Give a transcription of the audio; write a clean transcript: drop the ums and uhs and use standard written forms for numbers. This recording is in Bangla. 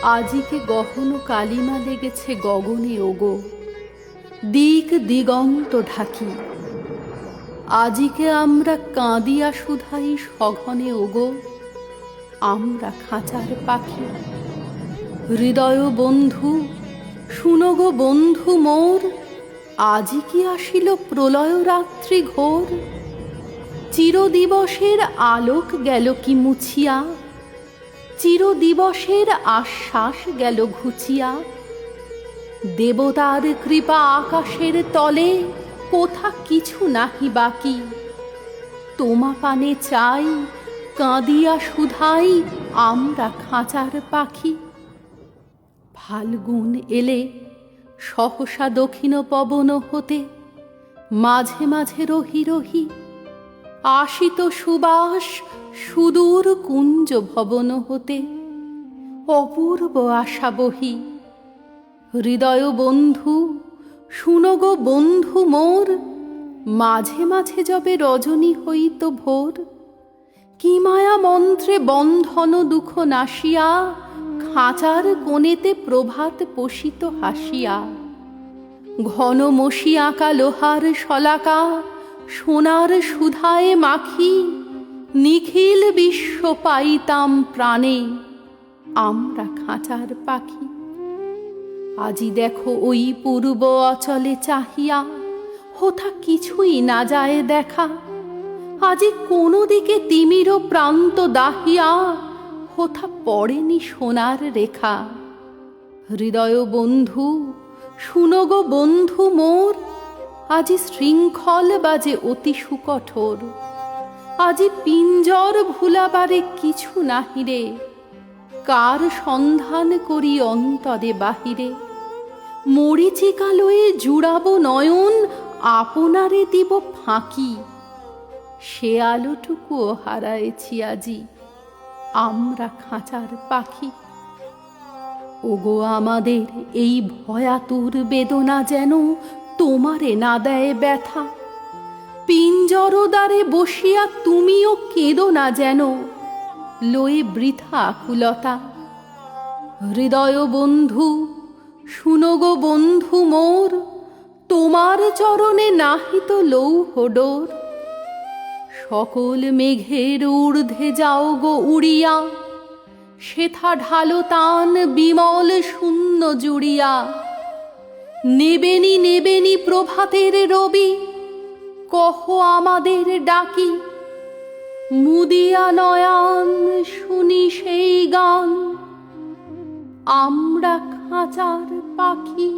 আজিকে গহন কালিমা লেগেছে গগনে ওগো, দিক দিগন্ত ঢাকি। আজিকে আমরা কাঁদিয়া শুধাই সঘনে ওগো, আমরা খাঁচার পাখি। হৃদয় বন্ধু শুনো গো বন্ধু মোর, আজি কি আসিল প্রলয় রাত্রি ঘোর। চিরদিবসের আলোক গেল কি মুছিয়া, চিরদিবসের আশ্বাস গেল ঘুচিয়া। দেবতার কৃপা আকাশের তলে, কোথা কিছু নাহি বাকি। তোমা পানে চাই কাঁদিয়া শুধাই আমরা খাঁচার পাখি। ফাল্গুন এলে সহসা দক্ষিণ পবন হতে, মাঝে মাঝে রহি রহি আসিত সুবাস সুদূর কুঞ্জ ভবন হতে। অপূর্ব আশা বহি। হৃদয় বন্ধু শুনো গো বন্ধু মোর, মাঝে মাঝে যবে রজনী হইত ভোর। কি মায়া মন্ত্রে বন্ধন দুঃখ নাশিয়া, খাঁচার কোণেতে প্রভাত পোষিত হাসিয়া। ঘন মসি আঁকা লোহার শলাকা, সোনার সুধায় মাখি নিখিল বিশ্ব পাইতাম প্রাণে, আমরা খাঁচার পাখি। আজি দেখো ওই পূর্ব অচলে চাহিয়া, হোথা কিছুই না যায় দেখা। আজি কোনো দিকে তিমির প্রান্ত দাহিয়া, হোথা পড়েনি সোনার রেখা। হৃদয় বন্ধু শুনো গো বন্ধু মোর, আজি শৃঙ্খল বাজে অতি সুকঠোর। আজি পিঞ্জর ভুলাবারে কিছু নাহিরে, কার সন্ধান করি অন্তরে বাহিরে। মরিচিকা লয়ে জুড়াবো নয়ন, আপনারে দিব ফাঁকি। সে আলোটুকুও হারায়েছি আজি, আমরা খাঁচার পাখি। ওগো আমাদের এই ভয়াতুর বেদনা যেন তোমারে না দেয় ব্যথা। পিঞ্জরদ্বারে বসিয়া তুমিও কেঁদো না যেন, লয়ে বৃথা আকুলতা। হৃদয় বন্ধু শুনো গো বন্ধু মোর, তোমার চরণে নাহিত লৌহ ডোর। সকল মেঘের ঊর্ধ্বে যাও গো উড়িয়া, সেথা ঢালো তান বিমল শূন্য জুড়িয়া। নেবেনি নেবেনি প্রভাতের রবি, কহ আমাদের ডাকি। মুদিয়া নয়ান শুনি সেই গান, আমরা খাঁচার পাখি।